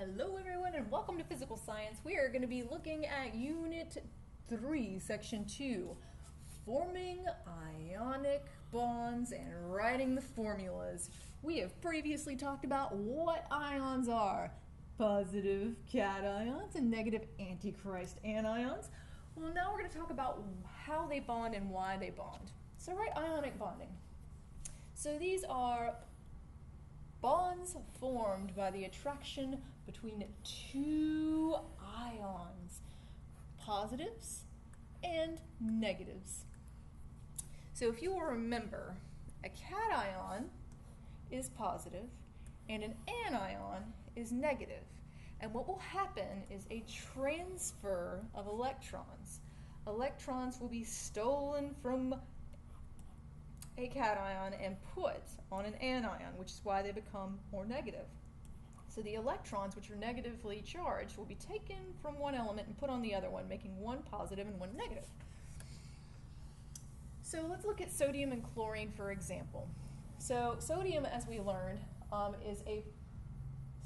Hello everyone and welcome to Physical Science. We are going to be looking at Unit 3, Section 2, forming ionic bonds and writing the formulas. We have previously talked about what ions are, positive cations and negative antichrist anions. Well, now we're going to talk about how they bond and why they bond. So write ionic bonding. So these are bonds formed by the attraction between two ions, positives and negatives. So if you will remember, a cation is positive and an anion is negative. And what will happen is a transfer of electrons. Electrons will be stolen from a cation and put on an anion, which is why they become more negative. So the electrons, which are negatively charged, will be taken from one element and put on the other one, making one positive and one negative. So let's look at sodium and chlorine, for example. So sodium, as we learned, is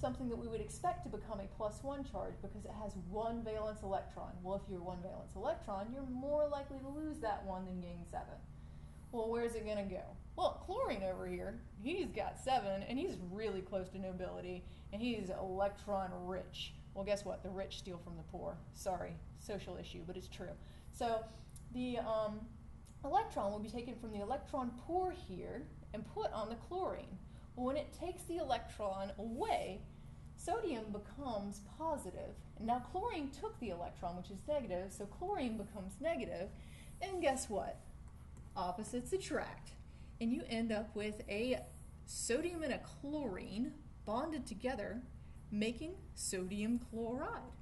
something that we would expect to become a +1 charge because it has one valence electron. Well, if you're one valence electron, you're more likely to lose that one than gain 7. Well, where's it going to go? Well, chlorine over here, he's got 7, and he's really close to nobility, and he's electron rich. Well, guess what? The rich steal from the poor. Sorry, social issue, but it's true. So the electron will be taken from the electron poor here and put on the chlorine. Well, when it takes the electron away, sodium becomes positive. And now chlorine took the electron, which is negative, so chlorine becomes negative, and guess what? Opposites attract, and you end up with a sodium and a chlorine bonded together, making sodium chloride.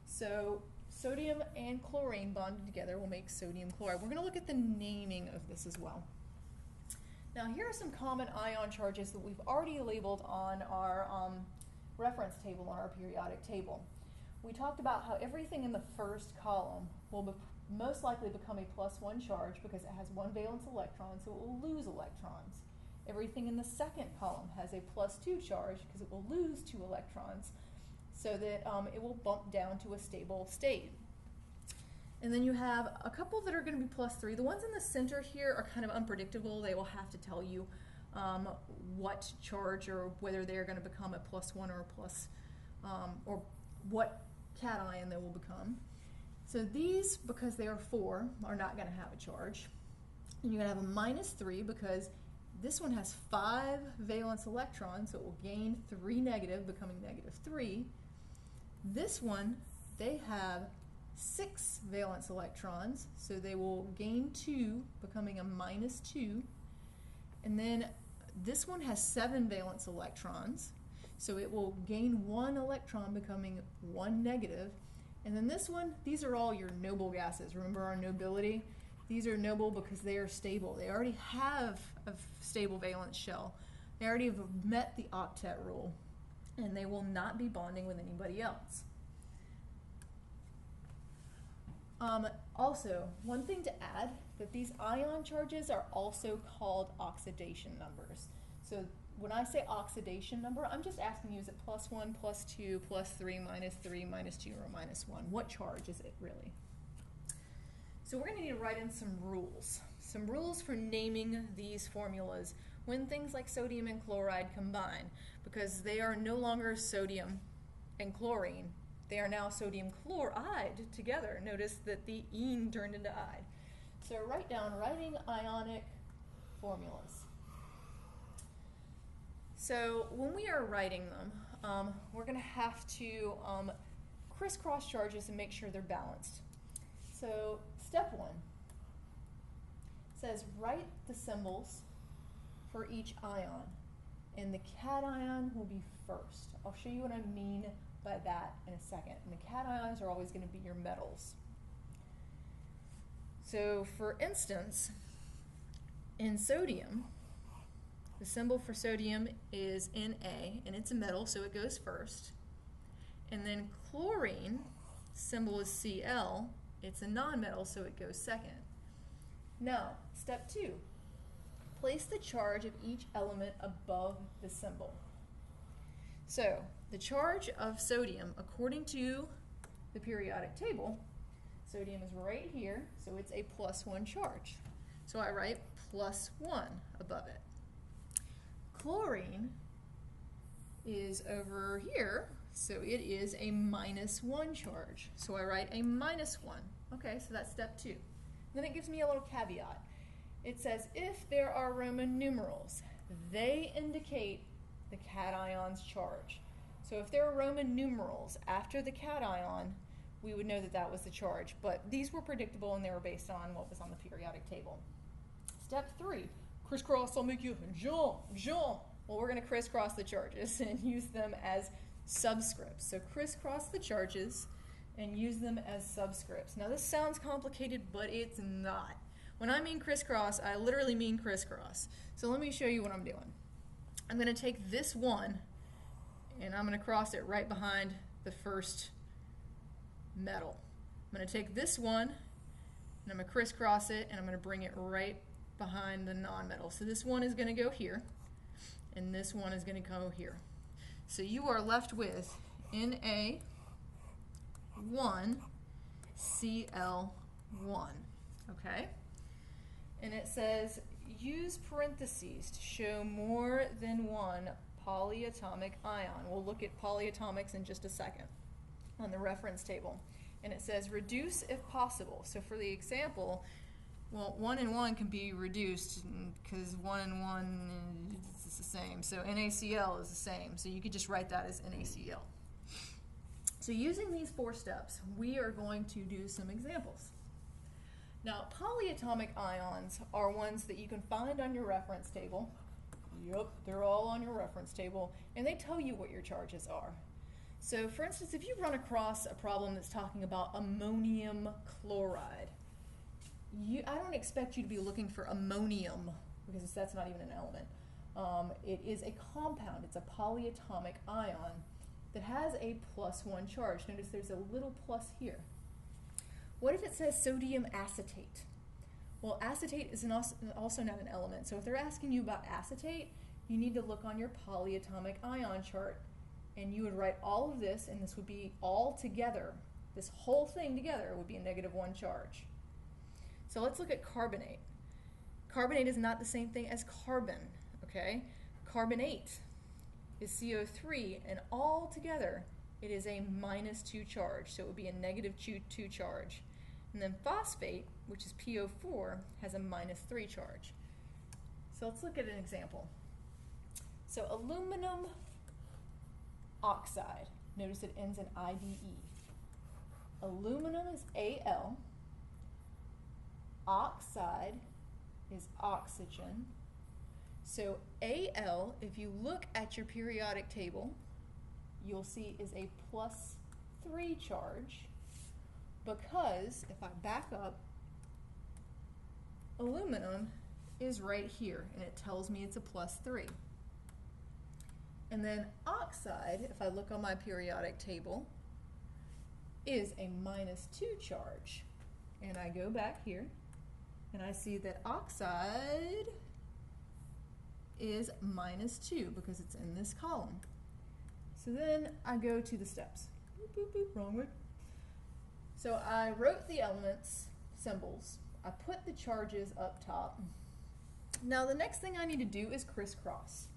So sodium and chlorine bonded together will make sodium chloride. We're going to look at the naming of this as well. Now here are some common ion charges that we've already labeled on our reference table, on our periodic table. We talked about how everything in the first column will most likely become a +1 charge because it has one valence electron, so it will lose electrons. Everything in the second column has a +2 charge because it will lose 2 electrons, so that it will bump down to a stable state. And then you have a couple that are going to be +3. The ones in the center here are kind of unpredictable. They will have to tell you what charge or whether they're going to become a +1 or a or what cation they will become. So these, because they are 4, are not going to have a charge. And you're going to have a -3 because this one has 5 valence electrons, so it will gain 3 negative, becoming -3. This one, they have 6 valence electrons, so they will gain 2, becoming a -2. And then this one has 7 valence electrons, so it will gain 1 electron, becoming 1 negative. And then this one, these are all your noble gases. Remember our nobility? These are noble because they are stable. They already have a stable valence shell. They already have met the octet rule, and they will not be bonding with anybody else. Also, one thing to add, that these ion charges are also called oxidation numbers. So when I say oxidation number, I'm just asking you, is it +1, +2, +3, -3, -2, or -1? What charge is it really? So we're going to need to write in some rules. Some rules for naming these formulas when things like sodium and chloride combine, because they are no longer sodium and chlorine. They are now sodium chloride together. Notice that the ene turned into ide. So write down writing ionic formulas. So when we are writing them, we're going to have to crisscross charges and make sure they're balanced. So step 1 says write the symbols for each ion, and the cation will be first. I'll show you what I mean by that in a second. And the cations are always going to be your metals. So for instance, in sodium, the symbol for sodium is Na, and it's a metal, so it goes first. And then chlorine, symbol is Cl, it's a nonmetal, so it goes second. Now, step 2, place the charge of each element above the symbol. So the charge of sodium, according to the periodic table, sodium is right here, so it's a +1 charge. So I write +1 above it. Chlorine is over here, so it is a -1 charge. So I write a -1. Okay, so that's step 2. Then it gives me a little caveat. It says if there are Roman numerals, they indicate the cation's charge. So if there are Roman numerals after the cation, we would know that that was the charge. But these were predictable and they were based on what was on the periodic table. Step 3, crisscross, I'll make you jump, jump. Well, we're going to crisscross the charges and use them as subscripts. So crisscross the charges and use them as subscripts. Now this sounds complicated, but it's not. When I mean crisscross, I literally mean crisscross. So let me show you what I'm doing. I'm going to take this 1 and I'm going to cross it right behind the first metal. I'm going to take this 1 and I'm going to crisscross it and I'm going to bring it right behind the non-metal. So this 1 is going to go here and this 1 is going to go here. So you are left with Na1Cl1, okay? And it says use parentheses to show more than one polyatomic ion. We'll look at polyatomics in just a second on the reference table. And it says reduce if possible. So for the example, well, 1 and 1 can be reduced because 1 and 1 is the same. So NaCl is the same. So you could just write that as NaCl. So using these 4 steps, we are going to do some examples. Now, polyatomic ions are ones that you can find on your reference table. Yep, they're all on your reference table, and they tell you what your charges are. So, for instance, if you run across a problem that's talking about ammonium chloride, I don't expect you to be looking for ammonium, because that's not even an element. It is a compound. It's a polyatomic ion that has a +1 charge. Notice there's a little plus here. What if it says sodium acetate? Well, acetate is also not an element. So if they're asking you about acetate, you need to look on your polyatomic ion chart, and you would write all of this, and this would be all together. This whole thing together would be a -1 charge. So let's look at carbonate. Carbonate is not the same thing as carbon, okay? Carbonate is CO3, and all together it is a -2 charge, so it would be a -2 charge. And then phosphate, which is PO4, has a -3 charge. So let's look at an example. So aluminum oxide, notice it ends in IDE. Aluminum is Al, oxide is oxygen. So Al, if you look at your periodic table, you'll see is a +3 charge, because if I back up, aluminum is right here, and it tells me it's a +3. And then oxide, if I look on my periodic table, is a -2 charge. And I go back here, and I see that oxide is -2 because it's in this column. So then I go to the steps. Boop, boop, boop, wrong way. So I wrote the elements, symbols. I put the charges up top. Now the next thing I need to do is crisscross.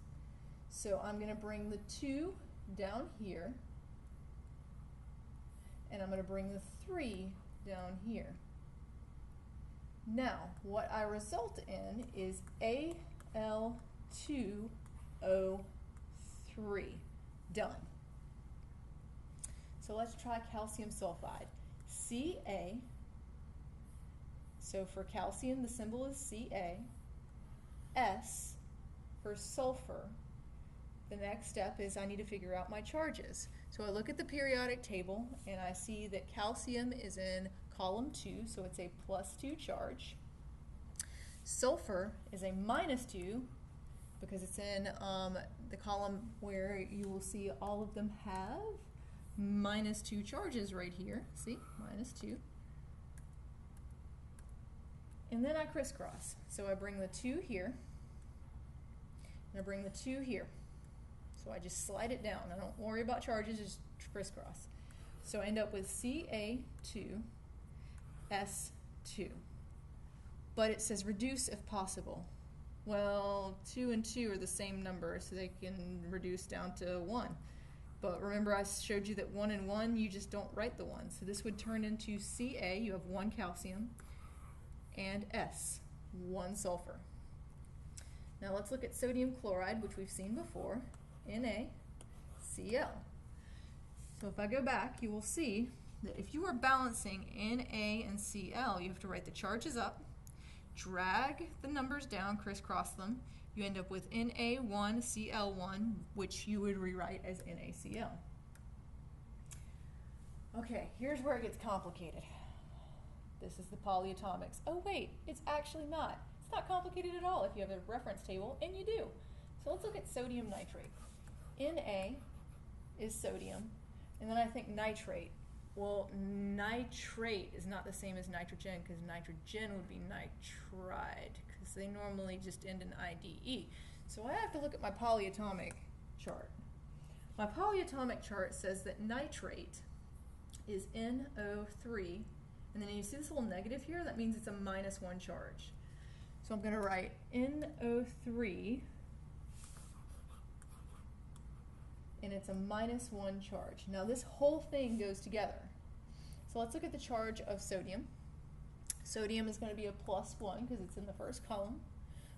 So I'm going to bring the 2 down here, and I'm going to bring the 3 down here. Now, what I result in is Al2O3. Done. So let's try calcium sulfide. Ca, so for calcium the symbol is Ca. S for sulfur. The next step is I need to figure out my charges. So I look at the periodic table and I see that calcium is in column 2, so it's a +2 charge. Sulfur is a -2 because it's in the column where you will see all of them have -2 charges right here. See, -2. And then I crisscross. So I bring the 2 here, and I bring the 2 here. So I just slide it down. I don't worry about charges, just crisscross. So I end up with Ca2, S2. But it says reduce if possible. Well, 2 and 2 are the same number, so they can reduce down to 1. But remember I showed you that 1 and 1, you just don't write the 1. So this would turn into Ca, you have 1 calcium, and S, 1 sulfur. Now let's look at sodium chloride, which we've seen before, NaCl. So if I go back, you will see that if you are balancing Na and Cl, you have to write the charges up, drag the numbers down, crisscross them. You end up with Na1Cl1, which you would rewrite as NaCl. Okay, here's where it gets complicated. This is the polyatomics. Oh wait, it's actually not. It's not complicated at all if you have a reference table, and you do. So let's look at sodium nitrate. Na is sodium, and then I think nitrate. Well, nitrate is not the same as nitrogen, because nitrogen would be nitride, because they normally just end in IDE. So I have to look at my polyatomic chart. My polyatomic chart says that nitrate is NO3, and then you see this little negative here? That means it's a -1 charge. So I'm going to write NO3, and it's a -1 charge. Now this whole thing goes together. So let's look at the charge of sodium. Sodium is going to be a +1 because it's in the first column.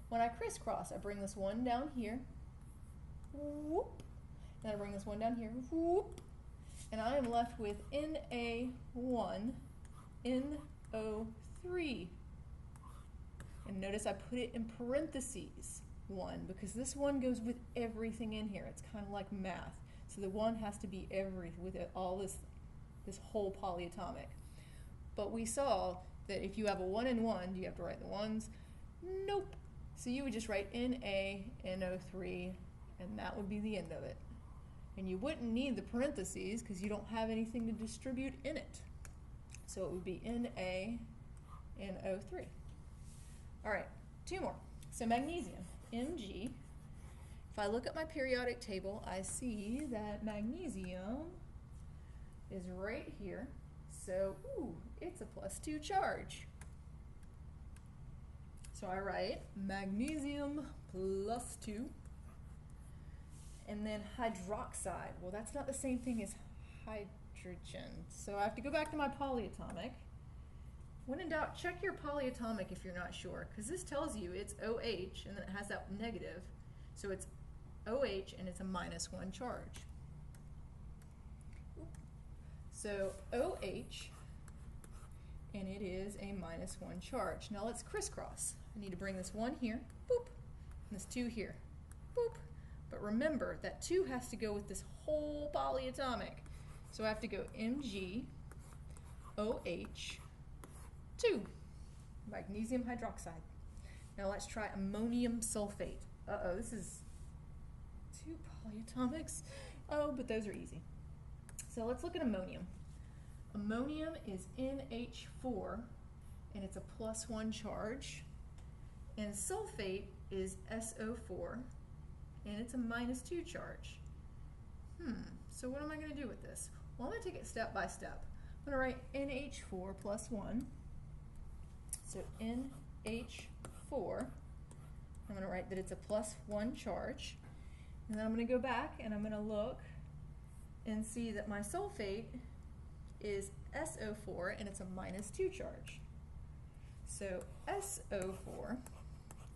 When I crisscross, I bring this 1 down here, whoop, and I bring this 1 down here, whoop, and I am left with Na1, NO3. And notice I put it in parentheses, 1, because this 1 goes with everything in here. It's kind of like math. So the 1 has to be with all this whole polyatomic. But we saw that if you have a 1 and 1, do you have to write the 1s? Nope. So you would just write NaNO3, and that would be the end of it. And you wouldn't need the parentheses because you don't have anything to distribute in it. So it would be NaNO3. All right, 2 more. So magnesium, Mg. If I look at my periodic table, I see that magnesium is right here. So, it's a +2 charge. So I write magnesium +2. And then hydroxide. Well, that's not the same thing as hydrogen. So I have to go back to my polyatomic. When in doubt, check your polyatomic if you're not sure, because this tells you it's OH, and then it has that negative. So it's OH, and it's a -1 charge. So OH, and it is a -1 charge. Now let's crisscross. I need to bring this 1 here, boop, and this 2 here, boop. But remember, that 2 has to go with this whole polyatomic. So I have to go MgOH2, magnesium hydroxide. Now let's try ammonium sulfate. Uh-oh, this is 2 polyatomics. Oh, but those are easy. So let's look at ammonium. Ammonium is NH4, and it's a +1 charge. And sulfate is SO4, and it's a -2 charge. So what am I going to do with this? Well, I'm going to take it step by step. I'm going to write NH4 +1. So NH4, I'm going to write that it's a +1 charge. And then I'm going to go back and I'm going to look and see that my sulfate is SO4, and it's a -2 charge. So SO4,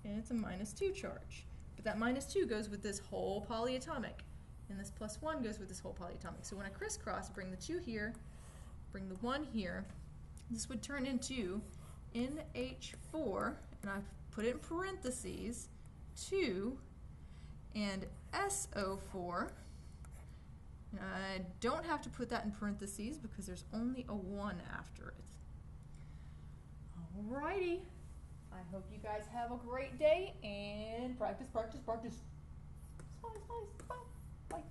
and it's a -2 charge. But that -2 goes with this whole polyatomic, and this +1 goes with this whole polyatomic. So when I crisscross, bring the 2 here, bring the 1 here, this would turn into NH4, and I put it in parentheses, 2, and SO4. I don't have to put that in parentheses because there's only a 1 after it. Alrighty. I hope you guys have a great day, and practice, practice, practice. Bye, bye, bye.